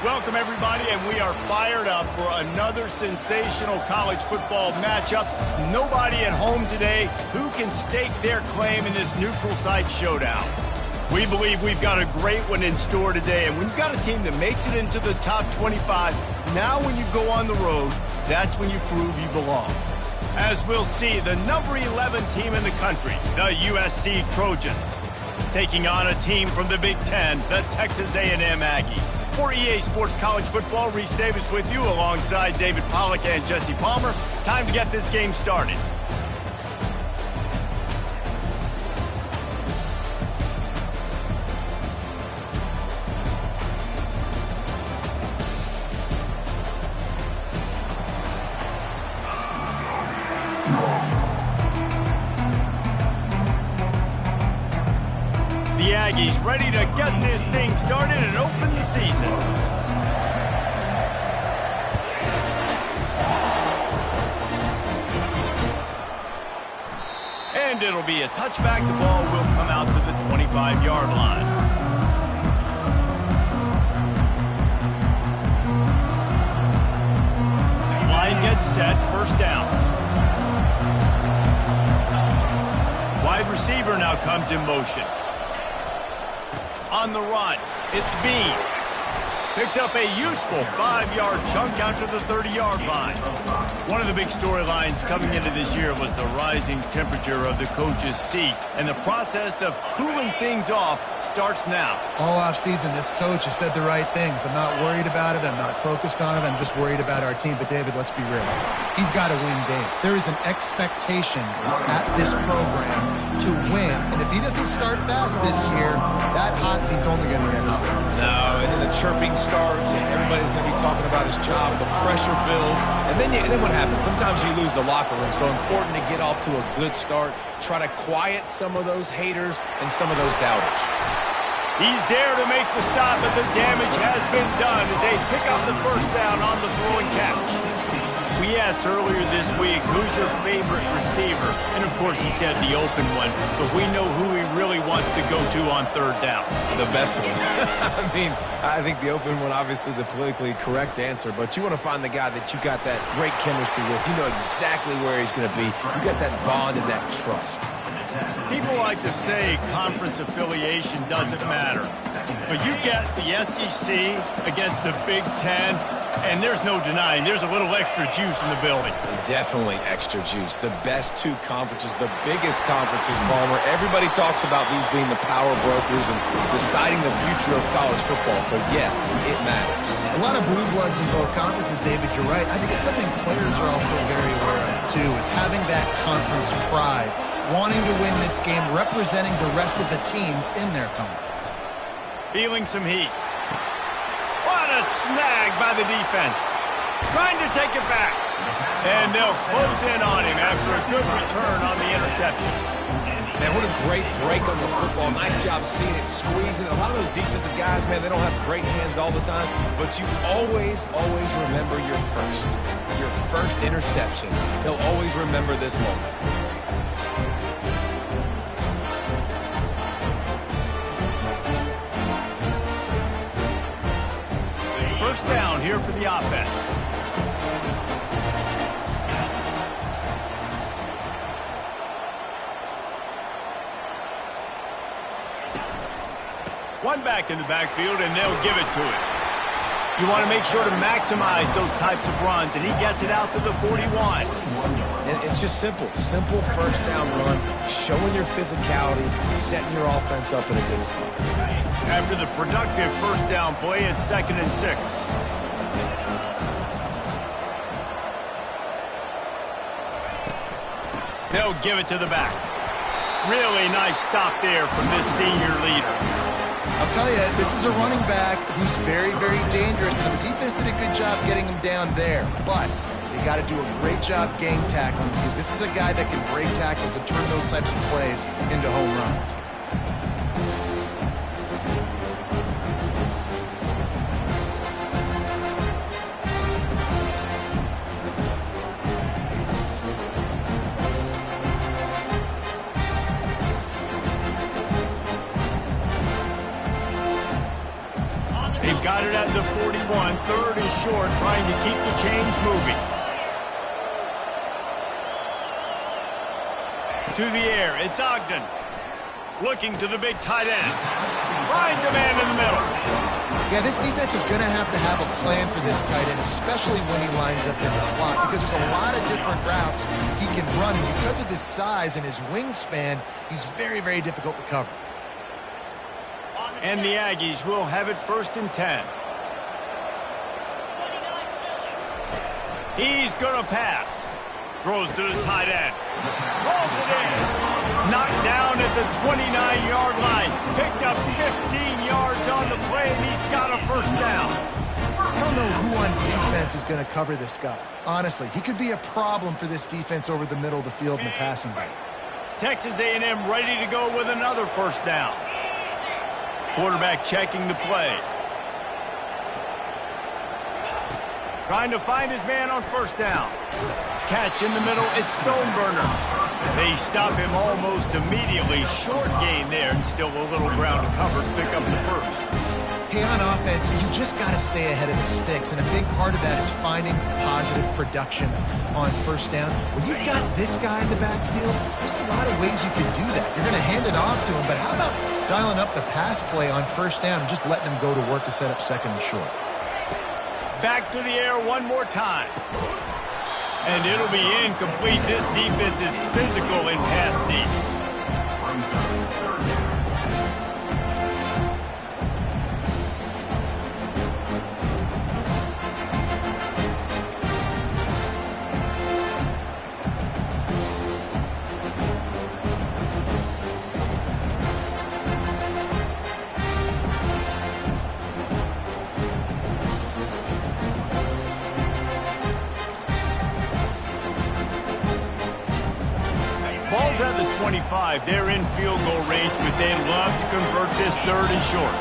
Welcome, everybody, and we are fired up for another sensational college football matchup. Nobody at home today who can stake their claim in this neutral site showdown. We believe we've got a great one in store today, and when you've got a team that makes it into the top 25, now when you go on the road, that's when you prove you belong. As we'll see, the number 11 team in the country, the USC Trojans, taking on a team from the Big Ten, the Texas A&M Aggies. For EA Sports College Football, Reese Davis with you alongside David Pollack and Jesse Palmer. Time to get this game started. The Aggies ready to get this thing started and open the season. And it'll be a touchback. The ball will come out to the 25-yard line. Line gets set, first down. Wide receiver now comes in motion. On the run, it's Bean. Picks up a useful 5-yard chunk out to the 30-yard line. One of the big storylines coming into this year was the rising temperature of the coach's seat, and the process of cooling things off starts now. All offseason, this coach has said the right things. I'm not worried about it. I'm not focused on it. I'm just worried about our team. But, David, let's be real. He's got to win games. There is an expectation at this program to win. And if he doesn't start fast this year, that hot seat's only going to get hotter. No, and then the chirping starts, and everybody's going to be talking about his job. The pressure builds. And then what happens? Sometimes you lose the locker room. So important to get off to a good start. Try to quiet some of those haters and some of those doubters. He's there to make the stop, but the damage has been done as they pick up the first down on the throw and catch. We asked earlier this week, who's your favorite receiver? And, of course, he said the open one, but we know who he really wants to go to on third down. The best one. I think the open one, obviously the politically correct answer, but you want to find the guy that you got that great chemistry with. You know exactly where he's going to be. You got that bond and that trust. People like to say conference affiliation doesn't matter, but you get the SEC against the Big Ten, and there's no denying there's a little extra juice in the building. Definitely extra juice. The best two conferences, the biggest conferences, Palmer. Everybody talks about these being the power brokers and deciding the future of college football. So, yes, it matters. A lot of blue bloods in both conferences, David. You're right. I think it's something players are also very aware of, too, is having that conference pride, wanting to win this game, representing the rest of the teams in their conference. Feeling some heat. What a snag by the defense. Trying to take it back. And they'll close in on him after a good return on the interception. Man, what a great break on the football. Nice job seeing it, squeezing. A lot of those defensive guys, man, they don't have great hands all the time, but you always remember your first interception. They'll always remember this moment. First down here for the offense. One back in the backfield, and they'll give it to him. You want to make sure to maximize those types of runs, and he gets it out to the 41. And it's just simple. Simple first down run, showing your physicality, setting your offense up in a good spot. After the productive first down play, it's 2nd and 6. They'll give it to the back. Really nice stop there from this senior leader. I'll tell you, this is a running back who's very, very dangerous, and the defense did a good job getting him down there. But they got to do a great job game tackling, because this is a guy that can break tackles and turn those types of plays into home runs. got it at the 41. Third and short, trying to keep the chains moving. To the air, it's Ogden. Looking to the big tight end. Finds a man in the middle. Yeah, this defense is going to have a plan for this tight end, especially when he lines up in the slot, because there's a lot of different routes he can run, and because of his size and his wingspan, he's very, very difficult to cover. And the Aggies will have it 1st and 10. He's going to pass. Throws to the tight end. Rolls it in. Knocked down at the 29-yard line. Picked up 15 yards on the play, and he's got a 1st down. I don't know who on defense is going to cover this guy. Honestly, he could be a problem for this defense over the middle of the field in the passing game. Texas A&M ready to go with another 1st down. Quarterback checking the play. Trying to find his man on 1st down. Catch in the middle, it's Stoneburner. They stop him almost immediately. Short gain there, and still a little ground to cover to pick up the 1st. Hey, on offense, you just got to stay ahead of the sticks, and a big part of that is finding positive production on 1st down. When you've got this guy in the backfield, there's a lot of ways you can do that. You're going to hand it off to him, but how about dialing up the pass play on 1st down and just letting him go to work to set up 2nd and short? Back to the air one more time. And it'll be incomplete. This defense is physical in pass deep. Ball's at the 25. They're in field goal range, but they'd love to convert this 3rd and short.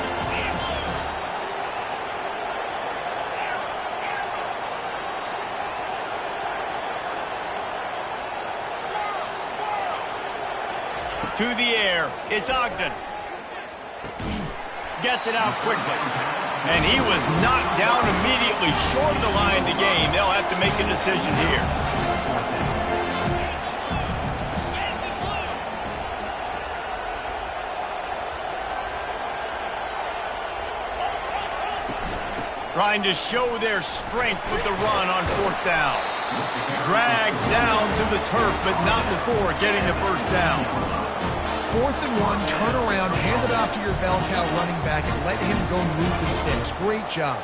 To the air, it's Ogden. Gets it out quickly. And he was knocked down immediately short of the line to gain. They'll have to make a decision here. Trying to show their strength with the run on 4th down. Dragged down to the turf, but not before getting the 1st down. 4th and 1, turn around, hand it off to your bell cow running back, and let him go move the sticks. Great job.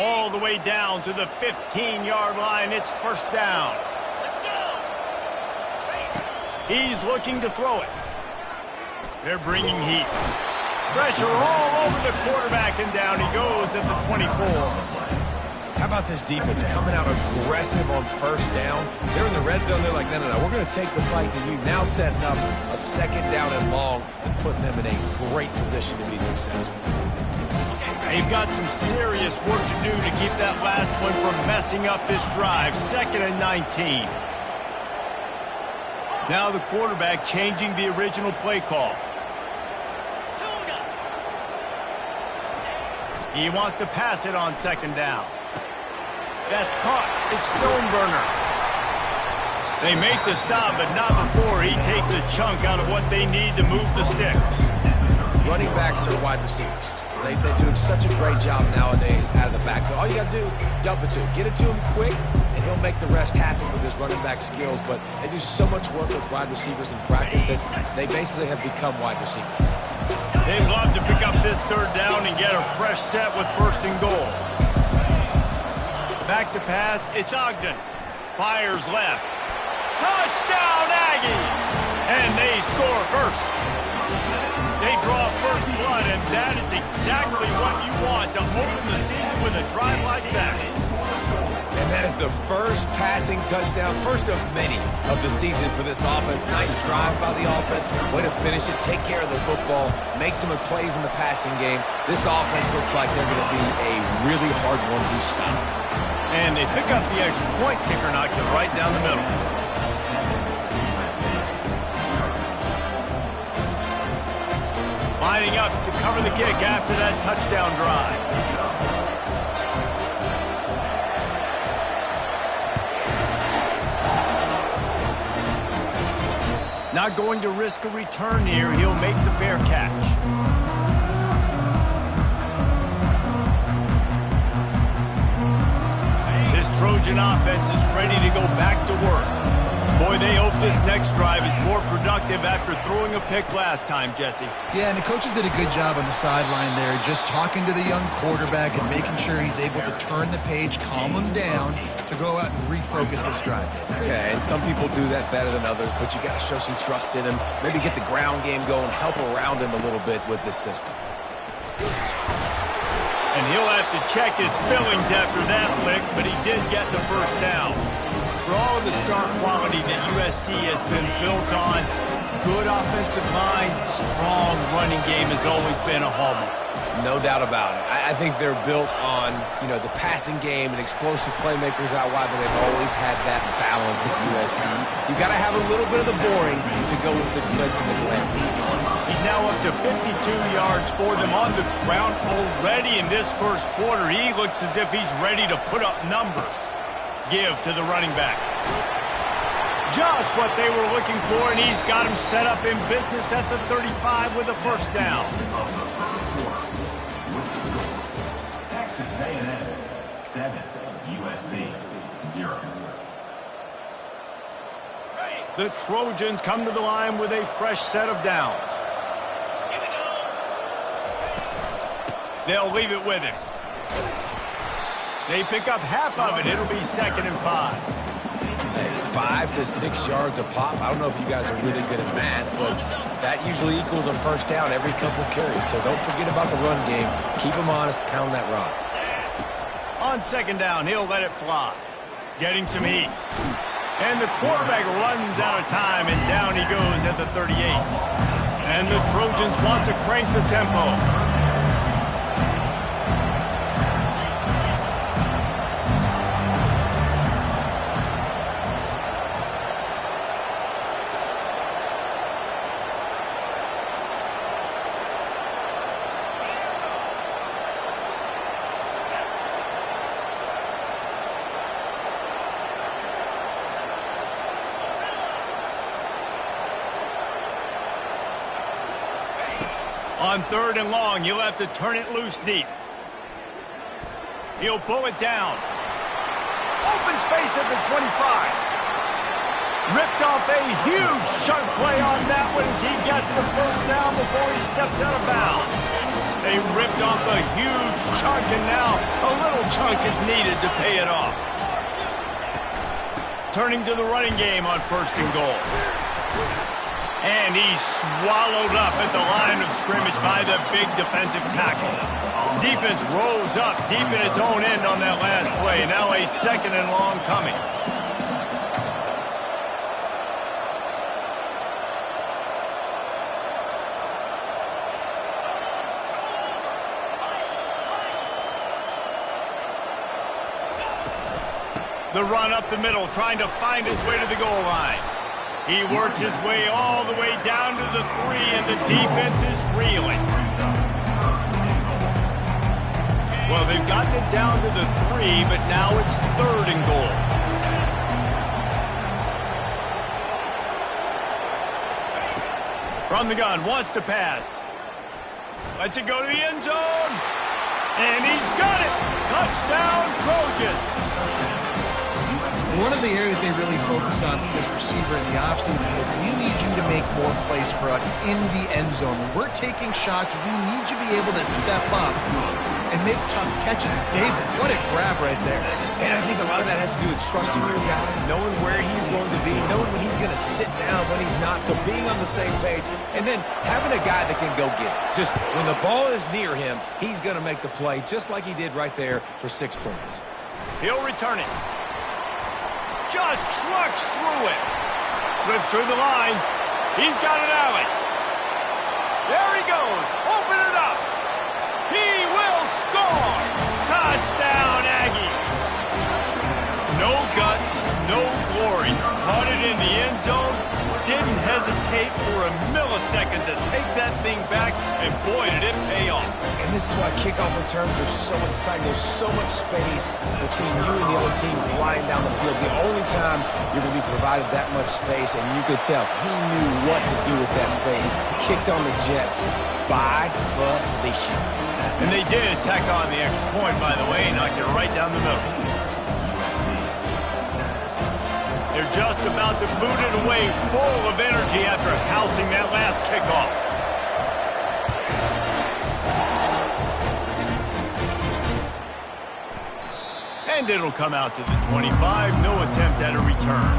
All the way down to the 15-yard line. It's 1st down. Let's go. He's looking to throw it. They're bringing heat. Pressure all over the quarterback, and down he goes at the 24. How about this defense coming out aggressive on 1st down? They're in the red zone. They're like, no, we're going to take the fight to you. Now setting up a 2nd down and long and putting them in a great position to be successful. They've got some serious work to do to keep that last one from messing up this drive. 2nd and 19. Now the quarterback changing the original play call. He wants to pass it on 2nd down. That's caught. It's Stoneburner. They make the stop, but not before he takes a chunk out of what they need to move the sticks. Running backs are wide receivers. They do such a great job nowadays out of the backfield. All you got to do, dump it to him. Get it to him quick, and he'll make the rest happen with his running back skills. But they do so much work with wide receivers in practice that they basically have become wide receivers. They'd love to pick up this 3rd down and get a fresh set with 1st and goal. Back to pass, it's Ogden. Fires left. Touchdown, Aggies! And they score first. They draw 1st blood, and that is exactly what you want to open the season with a drive like that. And that is the first passing touchdown, first of many of the season for this offense. Nice drive by the offense. Way to finish it, take care of the football, make some plays in the passing game. This offense looks like they're going to be a really hard one to stop. And they pick up the extra point. Kicker knocked it right down the middle. Lining up to cover the kick after that touchdown drive. Not going to risk a return here. He'll make the fair catch. This Trojan offense is ready to go back to work. Boy, they hope this next drive is more productive after throwing a pick last time, Jesse. Yeah, and the coaches did a good job on the sideline there, just talking to the young quarterback and making sure he's able to turn the page, calm him down, to go out and refocus this drive. Yeah, and some people do that better than others, but you got to show some trust in him. Maybe get the ground game going, help around him a little bit with this system. And he'll have to check his fillings after that lick, but he did get the first down. For all of the star quality that USC has been built on, good offensive line, strong running game has always been a hallmark. No doubt about it. I think they're built on, the passing game and explosive playmakers out wide, but they've always had that balance at USC. You've got to have a little bit of the boring to go with the defense and the glamour. He's now up to 52 yards for them on the ground already in this first quarter. He looks as if he's ready to put up numbers. Give to the running back. Just what they were looking for, and he's got him set up in business at the 35 with a first down. Texas A&M 7, USC 0. The Trojans come to the line with a fresh set of downs. They'll leave it with him. They pick up half of it. It'll be 2nd and 5. Hey, 5 to 6 yards a pop. I don't know if you guys are really good at math, but that usually equals a first down every couple carries. So don't forget about the run game. Keep them honest. Pound that rock. On 2nd down, he'll let it fly. Getting some heat. And the quarterback runs out of time, and down he goes at the 38. And the Trojans want to crank the tempo. On 3rd and long, you'll have to turn it loose deep. He'll pull it down. Open space at the 25. Ripped off a huge chunk play on that one as he gets the first down before he steps out of bounds. They ripped off a huge chunk, and now a little chunk is needed to pay it off. Turning to the running game on 1st and goal. And he's swallowed up at the line of scrimmage by the big defensive tackle. Defense rose up deep in its own end on that last play. Now a 2nd and long coming. The run up the middle, trying to find his way to the goal line. He works his way all the way down to the 3, and the defense is reeling. Well, they've gotten it down to the 3, but now it's 3rd and goal. From the gun, wants to pass. Lets it go to the end zone. And he's got it. Touchdown, Trojan. One of the areas they really focused on this receiver in the offseason was, we need you to make more plays for us in the end zone. When we're taking shots, we need you to be able to step up and make tough catches. David, what a grab right there. And I think a lot of that has to do with trusting your guy, knowing where he's going to be, knowing when he's going to sit down, when he's not, so being on the same page, and then having a guy that can go get it. Just when the ball is near him, he's going to make the play, just like he did right there for 6 points. He'll return it. Just trucks through it. Slips through the line. He's got an alley. There he goes. Open it up. He will score. Touchdown, Aggie. No guts, no glory. Caught it in the end zone. Didn't hesitate for a millisecond to take that thing back, and boy, did it pay off. And this is why kickoff returns are so exciting. There's so much space between you and the other team flying down the field. The only time you're going to be provided that much space, and you could tell he knew what to do with that space. Kicked on the Jets by volition. And they did tack on the extra point, by the way, knocked it right down the middle. They're just about to boot it away, full of energy after housing that last kickoff. And it'll come out to the 25. No attempt at a return.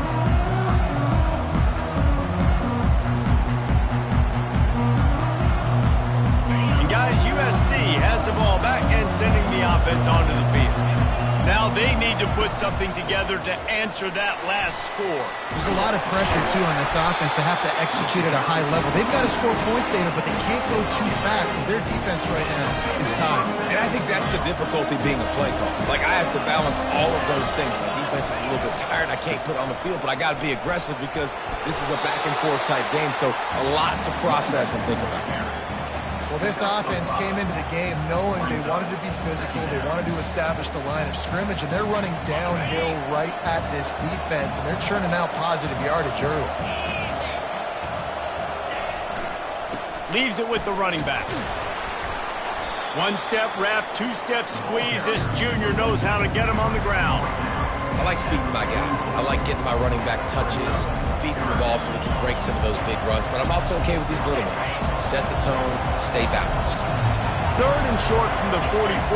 And guys, USC has the ball back and sending the offense onto the field. Now they need to put something together to answer that last score. There's a lot of pressure, too, on this offense to have to execute at a high level. They've got to score points, David, but they can't go too fast because their defense right now is tired. And I think that's the difficulty being a play call. Like, I have to balance all of those things. My defense is a little bit tired. I can't put on the field, but I got to be aggressive because this is a back-and-forth type game, so a lot to process and think about. Well, this offense came into the game knowing they wanted to be physical, they wanted to establish the line of scrimmage, and they're running downhill right at this defense, and they're churning out positive yardage early. Leaves it with the running back. One-step wrap, two-step squeeze. This junior knows how to get him on the ground. I like feeding my guy. I like getting my running back touches, feeding the ball so he can break some of those big runs, but I'm also okay with these little ones. Set the tone, stay balanced. Third and short from the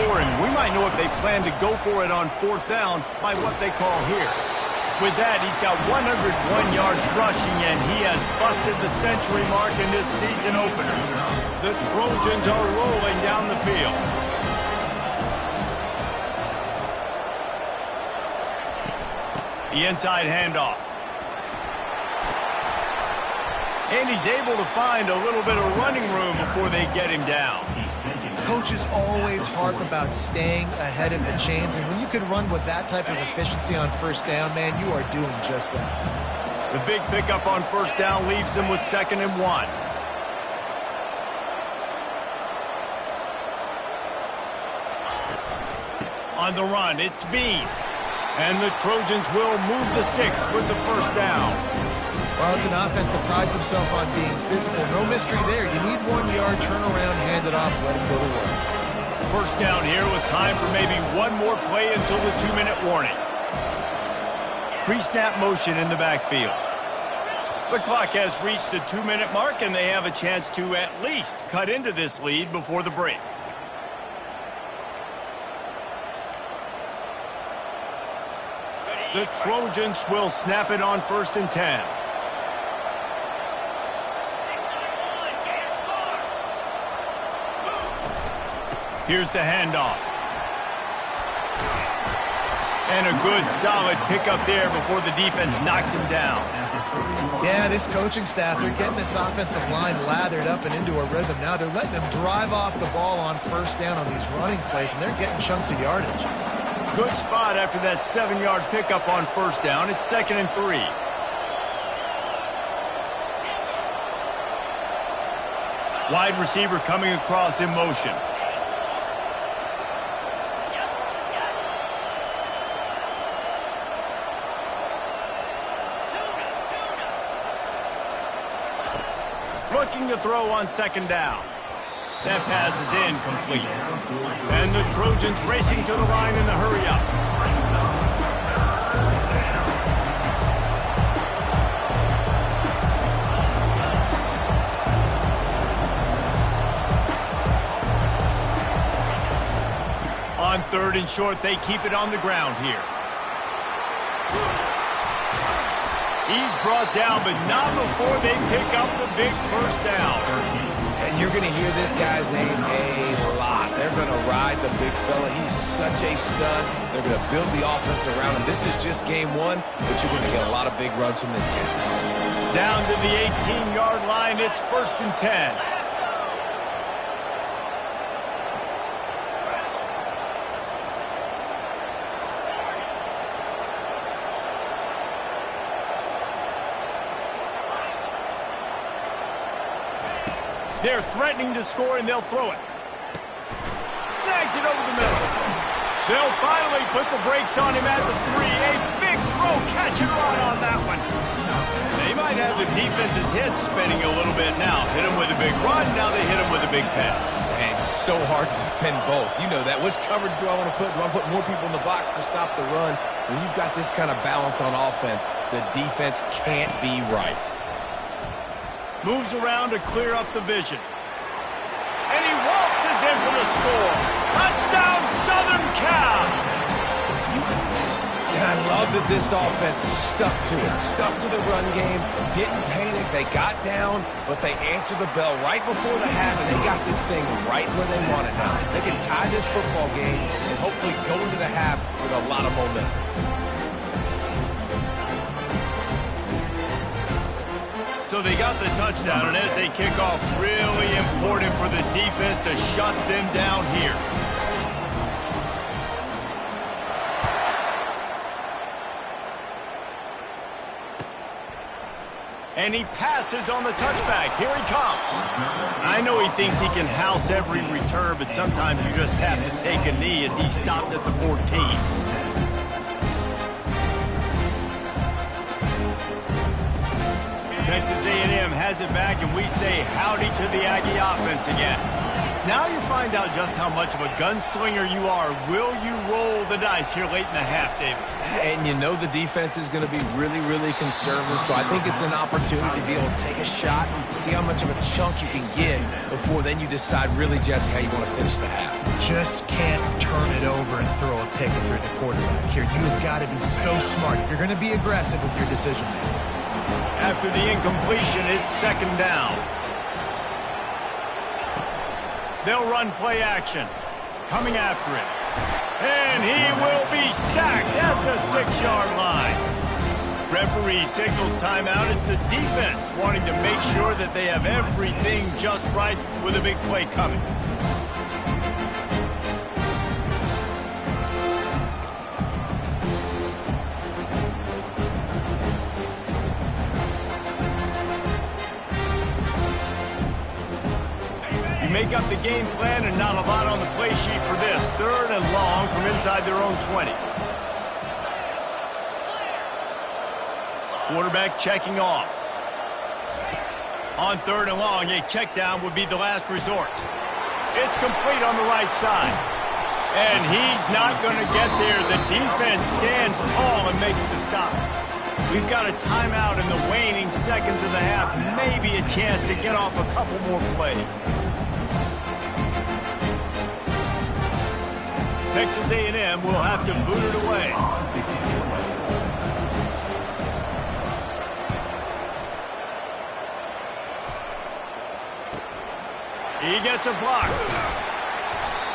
44, and we might know if they plan to go for it on fourth down by what they call here. With that, he's got 101 yards rushing, and he has busted the century mark in this season opener. The Trojans are rolling down the field. The inside handoff. And he's able to find a little bit of running room before they get him down. Coaches always harp about staying ahead of the chains, and when you can run with that type of efficiency on first down, man, you are doing just that. The big pickup on first down leaves them with 2nd and 1. On the run, it's Bean. And the Trojans will move the sticks with the first down. Well, it's an offense that prides themselves on being physical. No mystery there. You need 1 yard, turn around, hand it off, let him go to work. First down here with time for maybe one more play until the 2-minute warning. Pre-snap motion in the backfield. The clock has reached the 2-minute mark, and they have a chance to at least cut into this lead before the break. The Trojans will snap it on 1st and 10. Here's the handoff. And a good, solid pickup there before the defense knocks him down. Yeah, this coaching staff, they're getting this offensive line lathered up and into a rhythm. Now they're letting them drive off the ball on first down on these running plays, and they're getting chunks of yardage. Good spot after that 7-yard pickup on first down. It's 2nd and 3. Wide receiver coming across in motion. Looking to throw on 2nd down. That pass is incomplete. And the Trojans racing to the line in the hurry-up. On 3rd and short, they keep it on the ground here. He's brought down, but not before they pick up the big first down. And you're going to hear this guy's name a lot. They're They're going to ride the big fella. He's such a stud. They're going to build the offense around him. This is just game one, but you're going to get a lot of big runs from this game. Down to the 18-yard line, it's 1st and 10. They're threatening to score, and they'll throw it. Snags it over the middle. They'll finally put the brakes on him at the 3. A big throw, catch and run on that one. They might have the defense's head spinning a little bit now. Hit him with a big run, now they hit him with a big pass. Man, it's so hard to defend both. You know that. Which coverage do I want to put? Do I want to put more people in the box to stop the run? When you've got this kind of balance on offense, the defense can't be right. Moves around to clear up the vision. And he waltzes in for the score. Touchdown, Southern Cal! And I love that this offense stuck to it. Stuck to the run game. Didn't panic. They got down, but they answered the bell right before the half, and they got this thing right where they want it now. They can tie this football game and hopefully go into the half with a lot of momentum. So they got the touchdown, and as they kick off, really important for the defense to shut them down here. And he passes on the touchback. Here he comes. I know he thinks he can house every return, but sometimes you just have to take a knee as he stopped at the 14. Texas A&M has it back, and we say howdy to the Aggie offense again. Now you find out just how much of a gunslinger you are. Will you roll the dice here late in the half, David? And you know the defense is going to be really, really conservative, so I think it's an opportunity to be able to take a shot, see how much of a chunk you can get before then you decide really, Jesse, how you want to finish the half. Just can't turn it over and throw a pick if you're the quarterback here. You've got to be so smart. If you're going to be aggressive with your decision making. After the incompletion, it's 2nd down. They'll run play action. Coming after it. And he will be sacked at the 6-yard line. Referee signals timeout. It's the defense wanting to make sure that they have everything just right with a big play coming. Make up the game plan, and not a lot on the play sheet for this. 3rd and long from inside their own 20. Quarterback checking off. On 3rd and long, a check down would be the last resort. It's complete on the right side. And he's not going to get there. The defense stands tall and makes the stop. We've got a timeout in the waning seconds of the half. Maybe a chance to get off a couple more plays. Texas A&M will have to boot it away. He gets a block.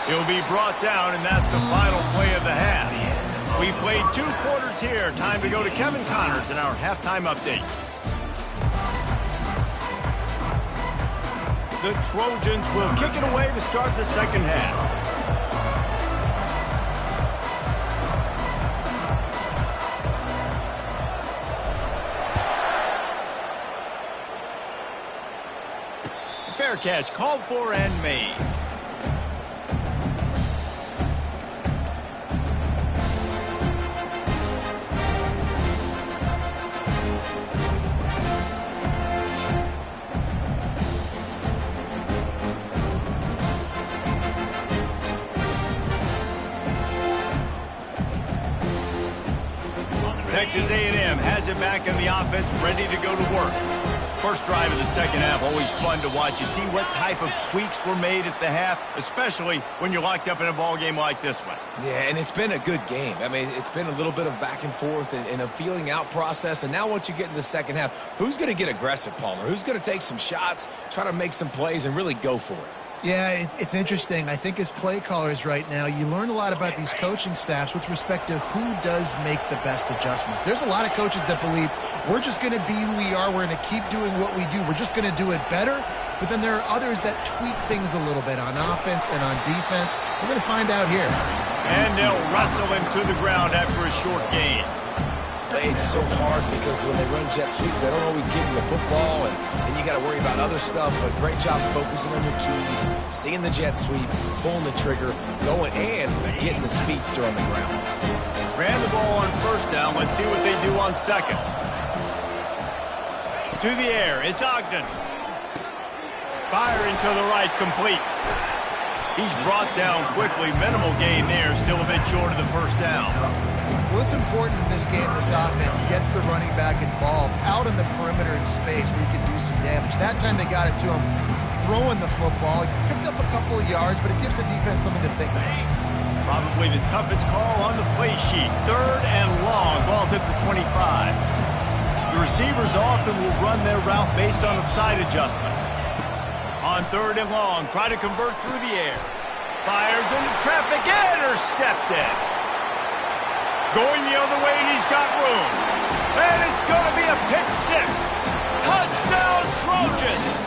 He'll be brought down, and that's the final play of the half. We played 2 quarters here. Time to go to Kevin Connors in our halftime update. The Trojans will kick it away to start the 2nd half. Fair catch, called for and made. Texas A&M has it back in the offense, ready to go to work. First drive of the 2nd half, always fun to watch. You see what type of tweaks were made at the half, especially when you're locked up in a ball game like this one. Yeah, and it's been a good game. I mean, it's been a little bit of back and forth and a feeling out process. And now once you get in the 2nd half, who's going to get aggressive, Palmer? Who's going to take some shots, try to make some plays, and really go for it? Yeah, it's interesting. I think as play callers right now, you learn a lot about these coaching staffs with respect to who does make the best adjustments. There's a lot of coaches that believe we're just going to be who we are. We're going to keep doing what we do. We're just going to do it better. But then there are others that tweak things a little bit on offense and on defense. We're going to find out here. And they'll wrestle him to the ground after a short gain. It's so hard because when they run jet sweeps, they don't always give you the football, and you got to worry about other stuff. But great job focusing on your keys, seeing the jet sweep, pulling the trigger, going and getting the speedster on the ground. Ran the ball on first down. Let's see what they do on second. To the air, it's Ogden. Firing to the right, complete. He's brought down quickly. Minimal gain there, still a bit short of the first down. Well, it's important in this game, this offense gets the running back involved out on the perimeter in space where he can do some damage. That time they got it to him throwing the football. He picked up a couple of yards, but it gives the defense something to think about. Probably the toughest call on the play sheet. 3rd and long. Ball's at the 25. The receivers often will run their route based on a side adjustment. On 3rd and long, try to convert through the air. Fires into traffic, intercepted. Going the other way, and he's got room. And it's going to be a pick 6. Touchdown, Trojans!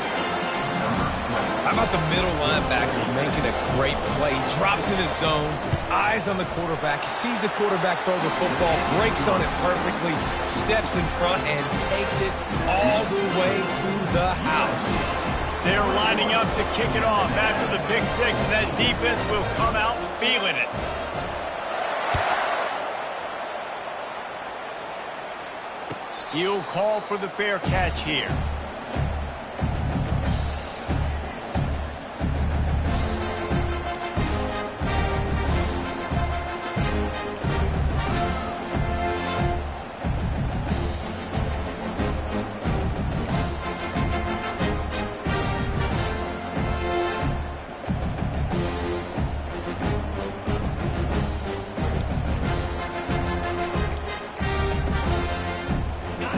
How about the middle linebacker making a great play? He drops in his zone, eyes on the quarterback. He sees the quarterback throw the football, breaks on it perfectly, steps in front, and takes it all the way to the house. They're lining up to kick it off after the pick 6, and that defense will come out feeling it. He'll call for the fair catch here.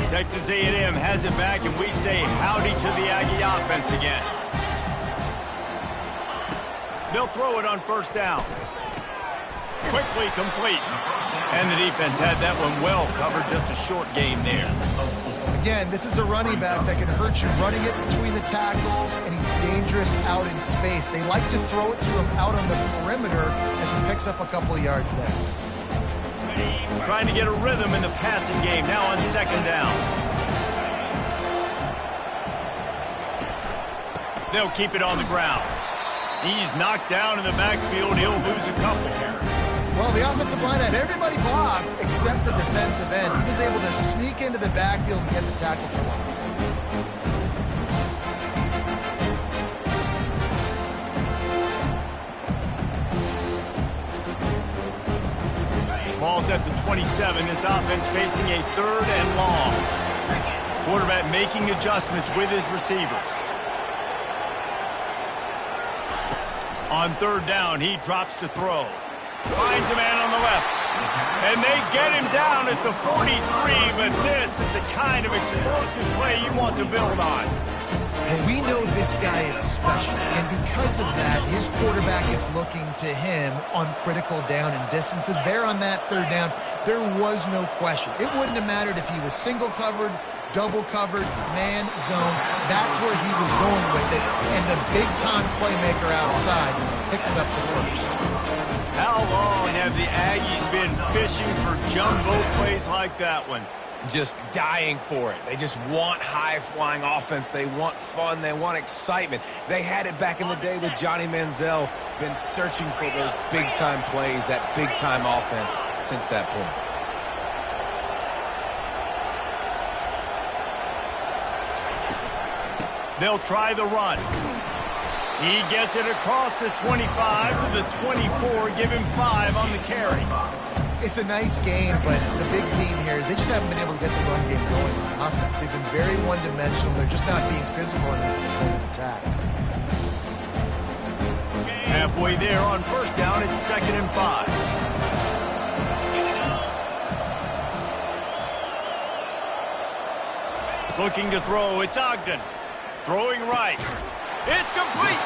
Texas A&M has it back, and we say howdy to the Aggie offense again. They'll throw it on first down. Quickly complete. And the defense had that one well covered, just a short gain there. Again, this is a running back that can hurt you running it between the tackles, and he's dangerous out in space. They like to throw it to him out on the perimeter as he picks up a couple of yards there. Trying to get a rhythm in the passing game, now on second down. They'll keep it on the ground. He's knocked down in the backfield. He'll lose a couple. Well, the offensive line had everybody blocked except the defensive end. He was able to sneak into the backfield and get the tackle for loss. Ball's at the 27. This offense facing a 3rd and long. Quarterback making adjustments with his receivers. On 3rd down, he drops to throw. Finds a man on the left. And they get him down at the 43, but this is the kind of explosive play you want to build on. Well, we know this guy is special, and because of that, his quarterback is looking to him on critical down and distances. There on that 3rd down, there was no question. It wouldn't have mattered if he was single covered, double covered, man, zone. That's where he was going with it, and the big-time playmaker outside picks up the first. How long have the Aggies been fishing for jumbo plays like that one? Just dying for it. They just want high-flying offense. They want fun. They want excitement. They had it back in the day with Johnny Manziel. Been searching for those big-time plays, that big-time offense since that point. They'll try the run. He gets it across the 25 to the 24. Give him 5 on the carry. It's a nice game, but the big theme here is they just haven't been able to get the run game going on offense. They've been very one-dimensional. They're just not being physical enough at the point of attack. Halfway there on first down, it's 2nd and 5. Looking to throw, it's Ogden. Throwing right. It's complete.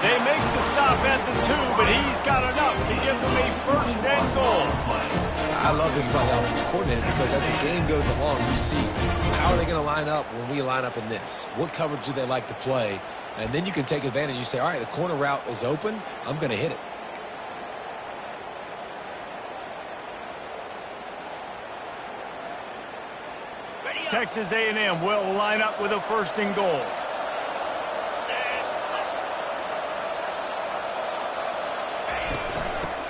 They make the stop at the 2, but he's got enough to give them a first and goal. I love this by the offensive coordinator because as the game goes along, you see how are they going to line up when we line up in this? What coverage do they like to play? And then you can take advantage. You say, all right, the corner route is open. I'm going to hit it. Texas A&M will line up with a first and goal.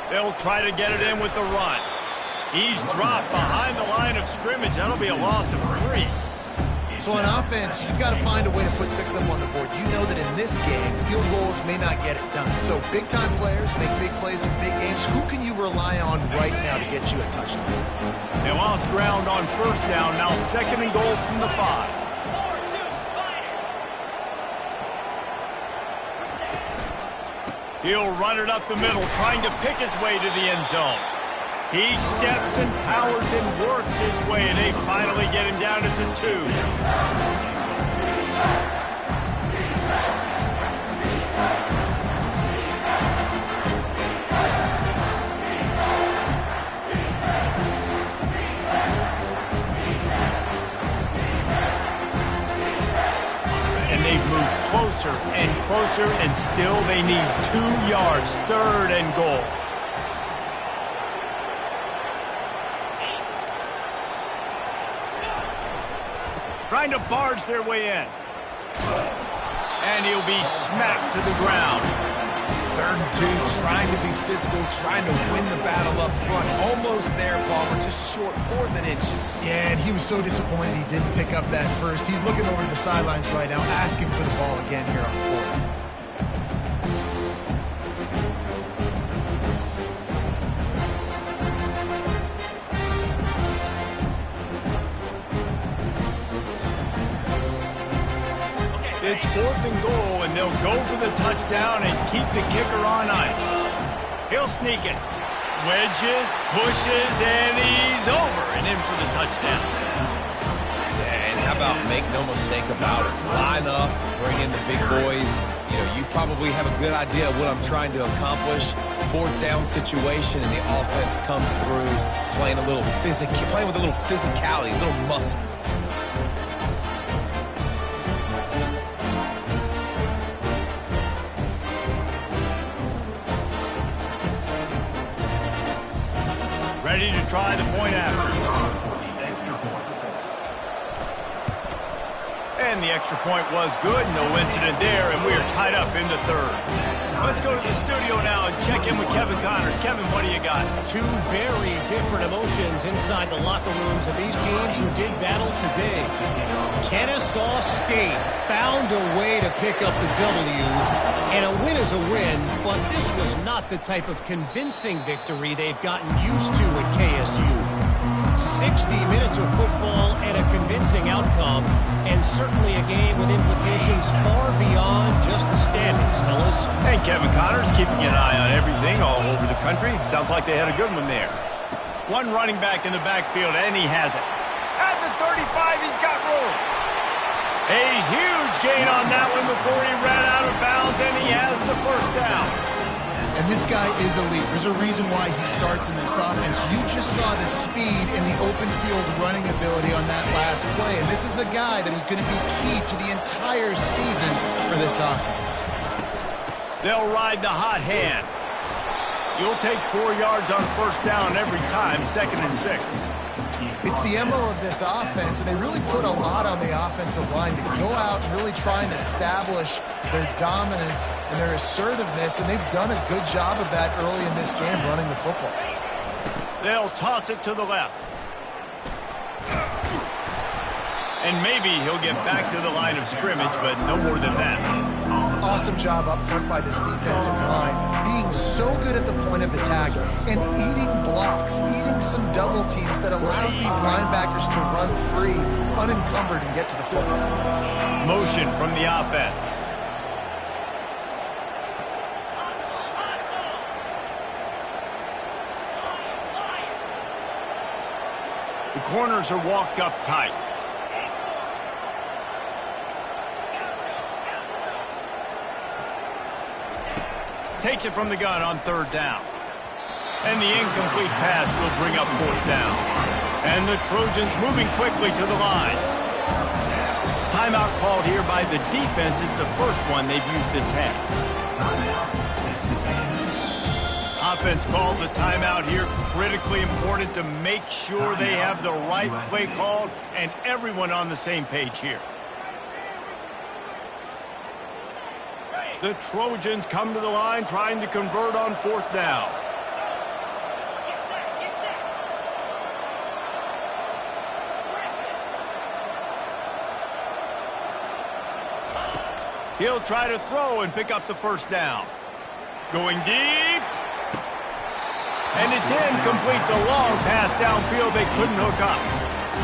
They'll try to get it in with the run. He's dropped behind the line of scrimmage. That'll be a loss of 3. So on offense, you've got to find a way to put 6 of them on the board. You know that in this game, field goals may not get it done. So big-time players make big plays in big games. Who can you rely on right now to get you a touchdown? They lost ground on first down. Now second and goal from the 5. He'll run it up the middle, trying to pick his way to the end zone. He steps and powers and works his way, and they finally get him down to the 2. And they've moved closer and closer, and still they need 2 yards, third and goal. Trying to barge their way in. And he'll be smacked to the ground. 3rd and 2, trying to be physical, trying to win the battle up front. Almost there, Palmer, just short 4 inches. Yeah, and he was so disappointed he didn't pick up that first. He's looking over the sidelines right now, asking for the ball again here on 4th. It's 4th and goal, and they'll go for the touchdown and keep the kicker on ice. He'll sneak it. Wedges, pushes, and he's over and in for the touchdown. Yeah, and how about make no mistake about it? Line up, bring in the big boys. You know, you probably have a good idea of what I'm trying to accomplish. 4th down situation, and the offense comes through playing with a little physicality, a little muscle. Ready to try the point after. And the extra point was good. No incident there, and we are tied up in the 3rd. Let's go to the studio now and check in with Kevin Connors. Kevin, what do you got? 2 very different emotions inside the locker rooms of these teams who did battle today. Kennesaw State found a way to pick up the W, and a win is a win, but this was not the type of convincing victory they've gotten used to at KSU. 60 minutes of football and a convincing outcome, and certainly a game with implications far beyond just the standings, fellas. And Kevin Connors keeping an eye on everything all over the country. Sounds like they had a good one there. One running back in the backfield, and he has it. At the 35, he's got room. A huge gain on that one before he ran out of bounds, and he has the first down. And this guy is elite. There's a reason why he starts in this offense. You just saw the speed and the open field running ability on that last play. And this is a guy that is going to be key to the entire season for this offense. They'll ride the hot hand. You'll take 4 yards on first down every time, 2nd and 6. It's the MO of this offense, and they really put a lot on the offensive line to go out and really try and establish their dominance and their assertiveness, and they've done a good job of that early in this game running the football. They'll toss it to the left. And maybe he'll get back to the line of scrimmage, but no more than that. Awesome job up front by this defensive line, being so good at the point of attack and eating blocks, eating some double teams that allows these linebackers to run free, unencumbered, and get to the football. Motion from the offense. The corners are walked up tight. Takes it from the gun on 3rd down. And the incomplete pass will bring up 4th down. And the Trojans moving quickly to the line. Timeout called here by the defense. It's the first one they've used this half. Offense calls a timeout here. Critically important to make sure they have the right play called and everyone on the same page here. The Trojans come to the line trying to convert on 4th down. He'll try to throw and pick up the 1st down. Going deep. And it's incomplete. The long pass downfield they couldn't hook up.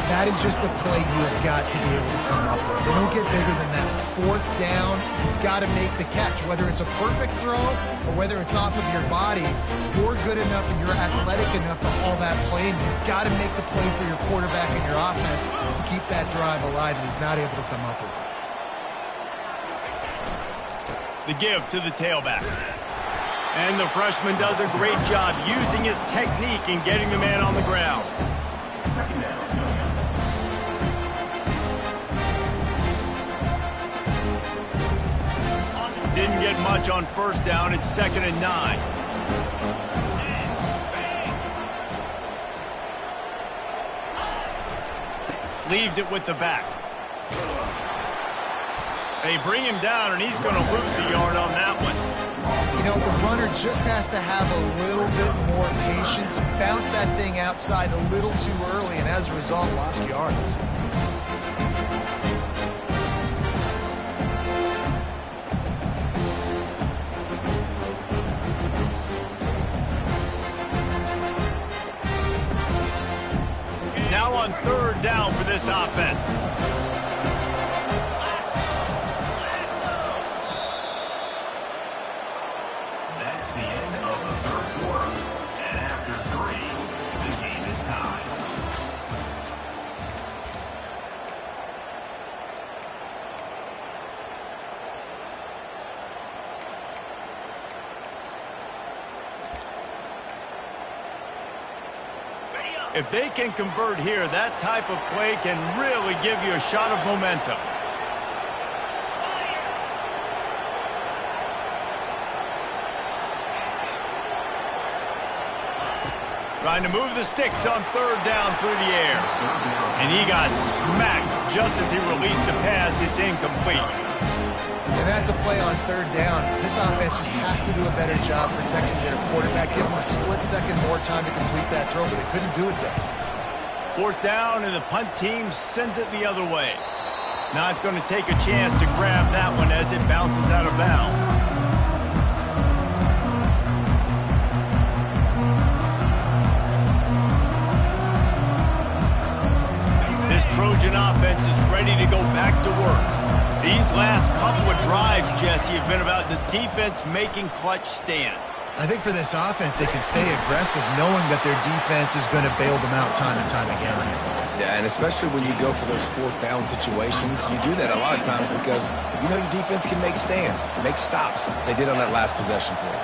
That is just a play you have got to be able to come up with. They don't get bigger than that. 4th down, you've got to make the catch. Whether it's a perfect throw or whether it's off of your body, you're good enough and you're athletic enough to haul that play, and you've got to make the play for your quarterback and your offense to keep that drive alive, and he's not able to come up with it. The give to the tailback. And the freshman does a great job using his technique and getting the man on the ground. Didn't get much on 1st down. It's 2nd and 9. Leaves it with the back. They bring him down, and he's going to lose a yard on that one. You know, the runner just has to have a little bit more patience. Bounce that thing outside a little too early, and as a result, lost yards. Now on 3rd down for this offense. If they can convert here, that type of play can really give you a shot of momentum. Trying to move the sticks on 3rd down through the air. And he got smacked just as he released the pass. It's incomplete. And that's a play on 3rd down. This offense just has to do a better job protecting their quarterback. Give them a split second more time to complete that throw, but they couldn't do it there. 4th down, and the punt team sends it the other way. Not going to take a chance to grab that one as it bounces out of bounds. This Trojan offense is ready to go back to work. These last couple of drives, Jesse, have been about the defense making clutch stand. I think for this offense, they can stay aggressive knowing that their defense is going to bail them out time and time again. Yeah, and especially when you go for those 4th down situations, you do that a lot of times because you know your defense can make stands, make stops. They did on that last possession for you.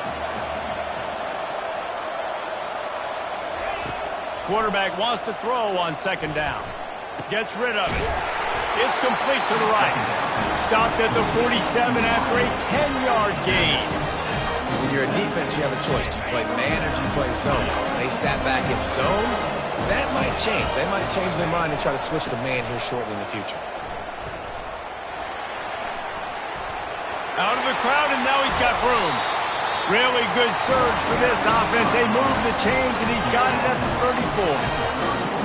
Quarterback wants to throw on 2nd down. Gets rid of it. It's complete to the right. Stopped at the 47 after a 10-yard gain. When you're a defense, you have a choice. Do you play man or do you play zone? They sat back in zone. That might change. They might change their mind and try to switch to man here shortly in the future. Out of the crowd, and now he's got room. Really good surge for this offense. They move the chains, and he's got it at the 34.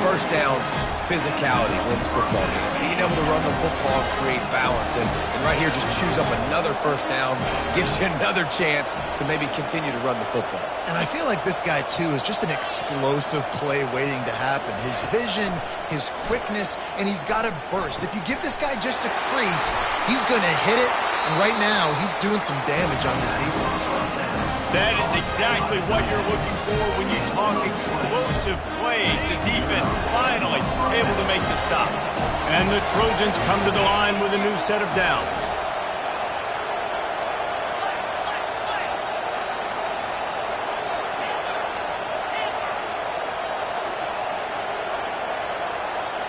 1st down, physicality wins football games. Being able to run the football, create balance, and right here just choose up another 1st down, gives you another chance to maybe continue to run the football. And I feel like this guy, too, is just an explosive play waiting to happen. His vision, his quickness, and he's got a burst. If you give this guy just a crease, he's going to hit it, and right now he's doing some damage on this defense. That is exactly what you're looking for when you talk explosive plays. The defense finally able to make the stop. And the Trojans come to the line with a new set of downs.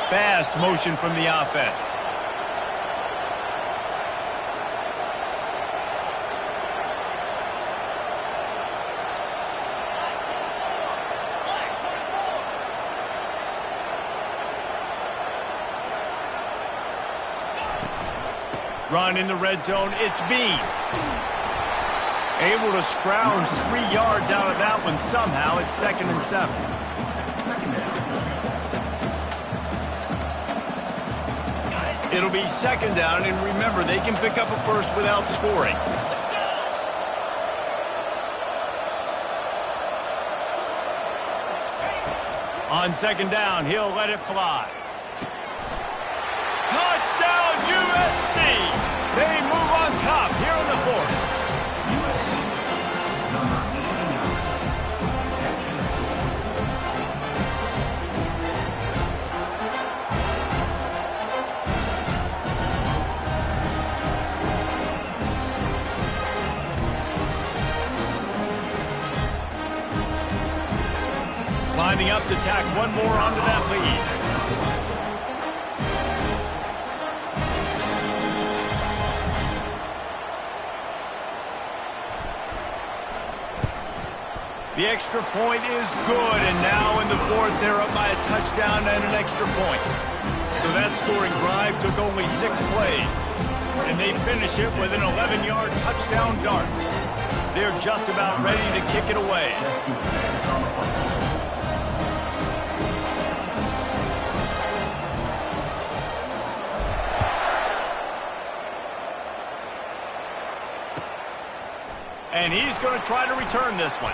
fast motion from the offense. Run in the red zone, it's Bean. Able to scrounge 3 yards out of that one somehow. It's 2nd and 7. It'll be 2nd down, and remember, they can pick up a first without scoring. On 2nd down, he'll let it fly. Touchdown, USC! They move on top here in the 4th. Lining up to tack one more onto that lead. The extra point is good, and now in the 4th, they're up by a touchdown and an extra point. So that scoring drive took only 6 plays, and they finish it with an 11-yard touchdown dart. They're just about ready to kick it away. And he's going to try to return this one.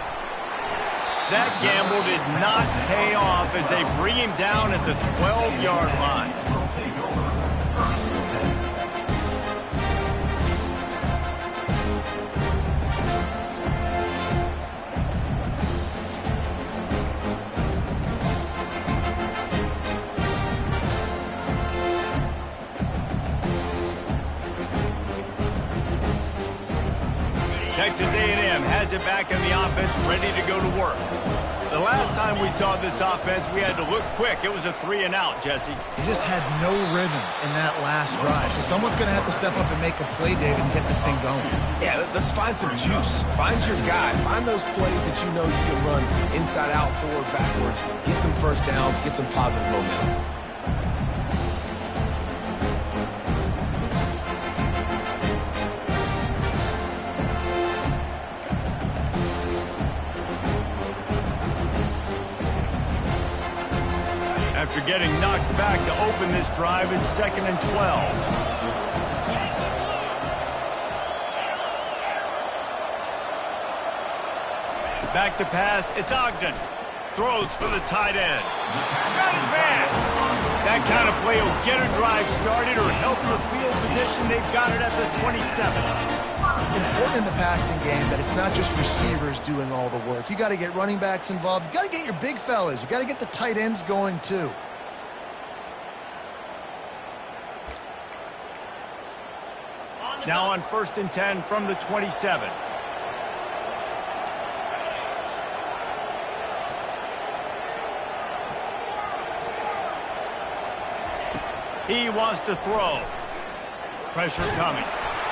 That gamble did not pay off as they bring him down at the 12-yard line. Texas A&M has it back in the offense, ready to go to work. The last time we saw this offense, we had to look quick. It was a 3-and-out, Jesse. He just had no rhythm in that last drive. So someone's going to have to step up and make a play, David, and get this thing going. Yeah, let's find some juice. Find your guy. Find those plays that you know you can run inside out, forward, backwards. Get some first downs. Get some positive momentum. After getting knocked back to open this drive, it's 2nd and 12. Back to pass, it's Ogden. Throws for the tight end. Got his man. That kind of play will get a drive started or help your field position. They've got it at the 27. Important in the passing game that it's not just receivers doing all the work. You got to get running backs involved. You got to get your big fellas. You got to get the tight ends going too. Now on 1st and 10 from the 27. He wants to throw. Pressure coming.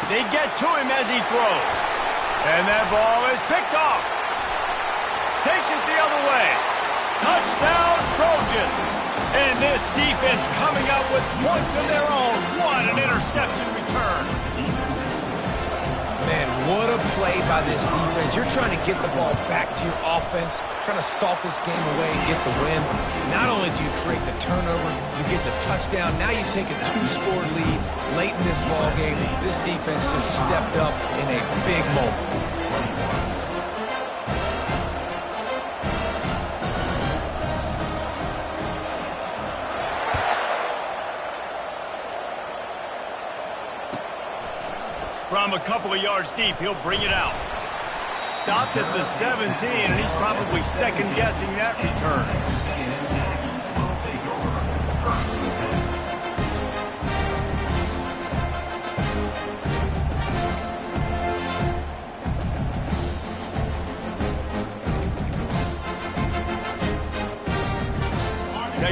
They get to him as he throws. And that ball is picked off. Takes it the other way. Touchdown, Trojans. And this defense coming up with points of their own. What an interception return. Man, what a play by this defense. You're trying to get the ball back to your offense, trying to salt this game away and get the win. Not only do you create the turnover, you get the touchdown. Now you take a 2-score lead late in this ball game. This defense just stepped up in a big moment. From a couple of yards deep, he'll bring it out. Stopped at the 17, and he's probably second-guessing that return.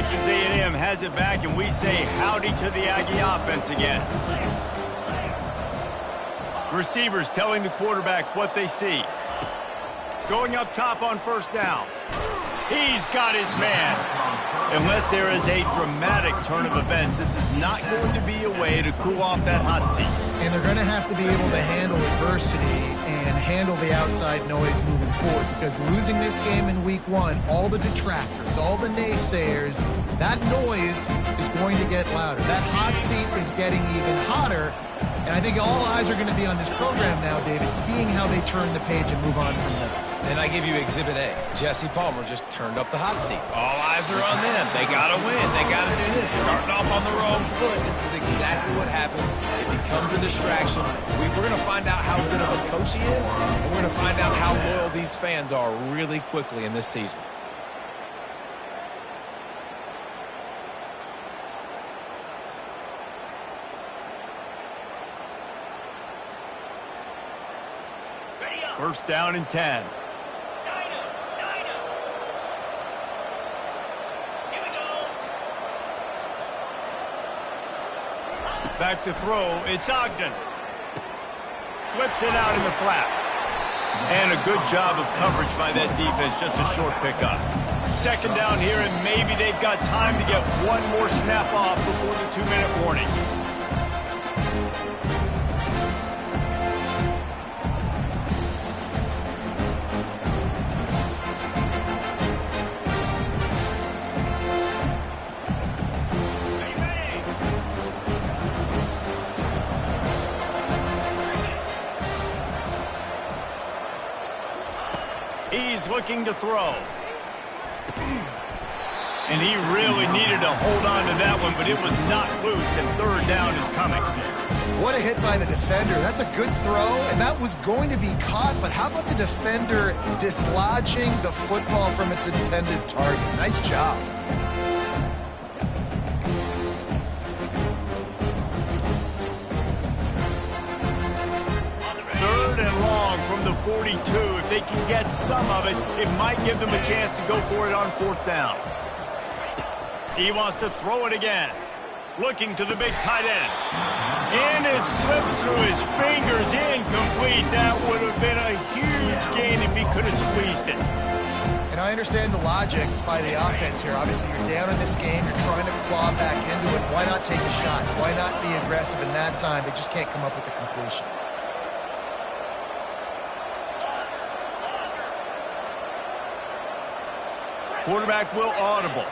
Texas A&M has it back, and we say howdy to the Aggie offense again. Receivers telling the quarterback what they see. Going up top on first down. He's got his man. Unless there is a dramatic turn of events, this is not going to be a way to cool off that hot seat. And they're going to have to be able to handle adversity and handle the outside noise moving forward, because losing this game in week 1, all the detractors, all the naysayers, that noise is going to get louder. That hot seat is getting even hotter. And I think all eyes are going to be on this program now, David, seeing how they turn the page and move on from this. And I give you Exhibit A. Jesse Palmer just turned up the hot seat. All eyes are on them. They got to win. They got to do this. Starting off on the wrong foot. This is exactly what happens. It becomes a distraction. We're going to find out how good of a coach he is, and we're going to find out how loyal these fans are really quickly in this season. First down and 10. Back to throw. It's Ogden. Flips it out in the flat. And a good job of coverage by that defense. Just a short pickup. Second down here, and maybe they've got time to get one more snap off before the 2-minute warning. He's looking to throw. And he really needed to hold on to that one, but it was not loose, and third down is coming. What a hit by the defender. That's a good throw, and that was going to be caught, but how about the defender dislodging the football from its intended target? Nice job. Third and long from the 42. If they can get some of it, it might give them a chance to go for it on fourth down. He wants to throw it again. Looking to the big tight end. And it slips through his fingers, incomplete. That would have been a huge gain if he could have squeezed it. And I understand the logic by the offense here. Obviously, you're down in this game. You're trying to claw back into it. Why not take a shot? Why not be aggressive in that time? They just can't come up with a completion. Quarterback will audible.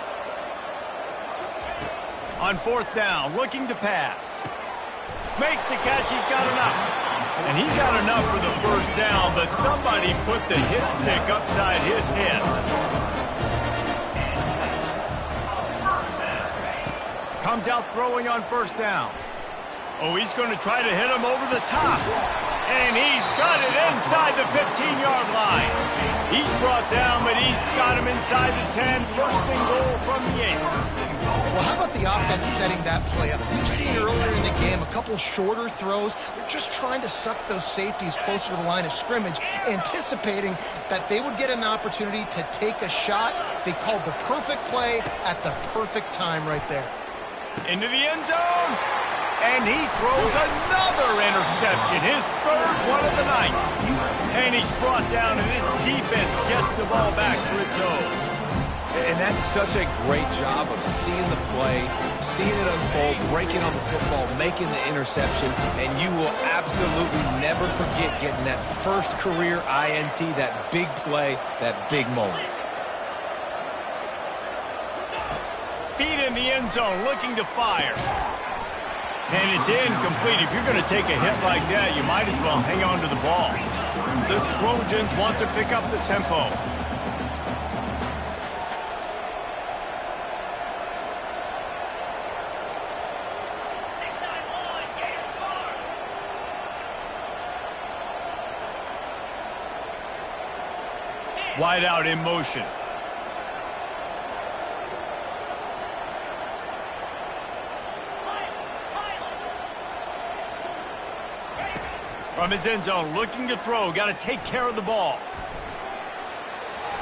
On fourth down, looking to pass. Makes the catch, he's got enough. And he's got enough for the first down, but somebody put the hit stick upside his head. Comes out throwing on first down. Oh, he's going to try to hit him over the top. And he's got it inside the 15-yard line. He's brought down, but he's got him inside the 10. First and goal from the 8. Well, how about the offense setting that play up? We've seen earlier in the game a couple shorter throws. They're just trying to suck those safeties closer to the line of scrimmage, anticipating that they would get an opportunity to take a shot. They called the perfect play at the perfect time right there. Into the end zone. And he throws another interception, his third one of the night. And he's brought down, and this defense gets the ball back for its own. And that's such a great job of seeing the play, seeing it unfold, breaking on the football, making the interception, and you will absolutely never forget getting that first career INT, that big play, that big moment. Feet in the end zone, looking to fire. And it's incomplete. If you're going to take a hit like that, you might as well hang on to the ball. The Trojans want to pick up the tempo. Wide out in motion. From his end zone, looking to throw. Got to take care of the ball.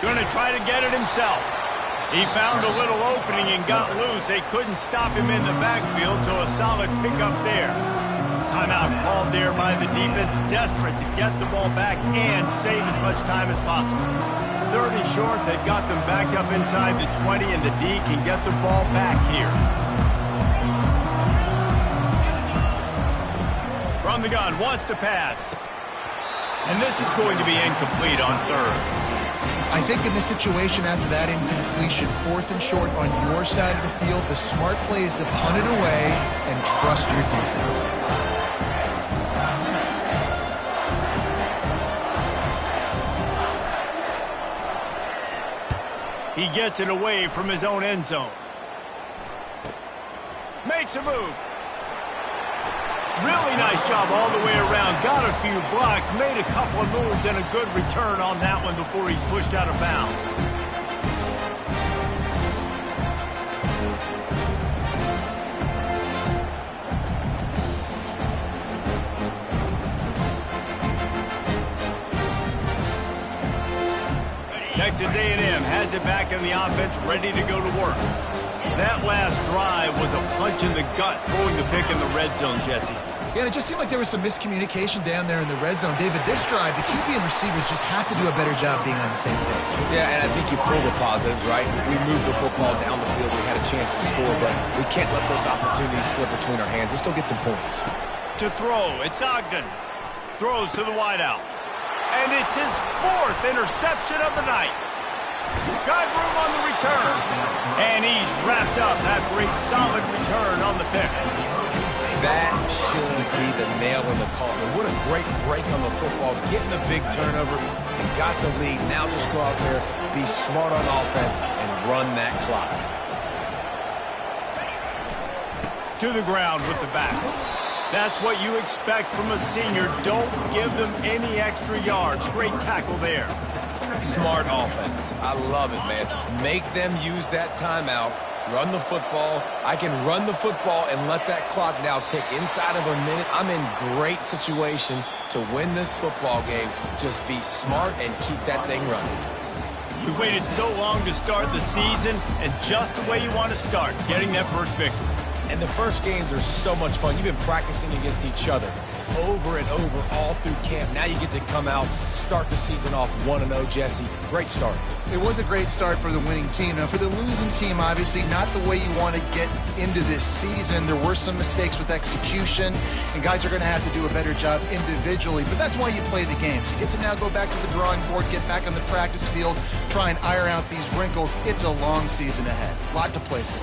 Going to try to get it himself. He found a little opening and got loose. They couldn't stop him in the backfield, so a solid pickup there. Timeout called there by the defense, desperate to get the ball back and save as much time as possible. 3rd and short, they've got them back up inside the 20, and the D can get the ball back here. From the gun, wants to pass. And this is going to be incomplete on 3rd. I think in this situation after that incompletion, 4th and short on your side of the field, the smart play is to punt it away and trust your defense. He gets it away from his own end zone. Makes a move. Really nice job all the way around. Got a few blocks, made a couple of moves, and a good return on that one before he's pushed out of bounds. Texas A&M has it back in the offense, ready to go to work. That last drive was a punch in the gut, throwing the pick in the red zone, Jesse. Yeah, and it just seemed like there was some miscommunication down there in the red zone. David, this drive, the QB and receivers just have to do a better job being on the same page. Yeah, and I think you pull the positives, right? We moved the football down the field. We had a chance to score, but we can't let those opportunities slip between our hands. Let's go get some points. To throw, it's Ogden. Throws to the wideout. And it's his 4th interception of the night. Got room on the return. And he's wrapped up after a solid return on the pick. That should be the nail in the coffin. What a great break on the football. Getting the big turnover and got the lead. Now just go out there, be smart on offense, and run that clock. To the ground with the back. That's what you expect from a senior. Don't give them any extra yards. Great tackle there. Smart offense. I love it, man. Make them use that timeout. Run the football. I can run the football and let that clock now tick inside of a minute. I'm in great situation to win this football game. Just be smart and keep that thing running. We waited so long to start the season, and just the way you want to start, getting that first victory. And the first games are so much fun. You've been practicing against each other over and over all through camp. Now you get to come out, start the season off 1-0, Jesse. Great start. It was a great start for the winning team. Now, for the losing team, obviously not the way you want to get into this season. There were some mistakes with execution, and guys are going to have to do a better job individually. But that's why you play the games. You get to now go back to the drawing board, get back on the practice field, try and iron out these wrinkles. It's a long season ahead. A lot to play for.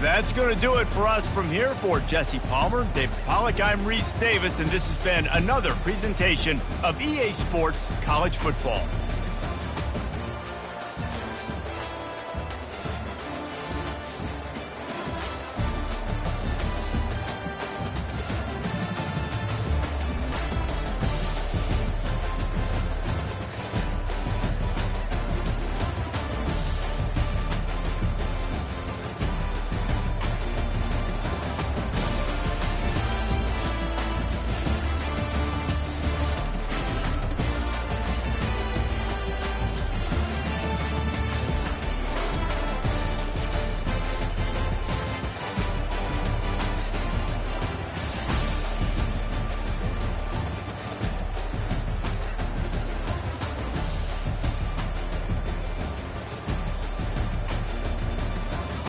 That's going to do it for us from here. For Jesse Palmer, David Pollack, I'm Reese Davis, and this has been another presentation of EA Sports College Football.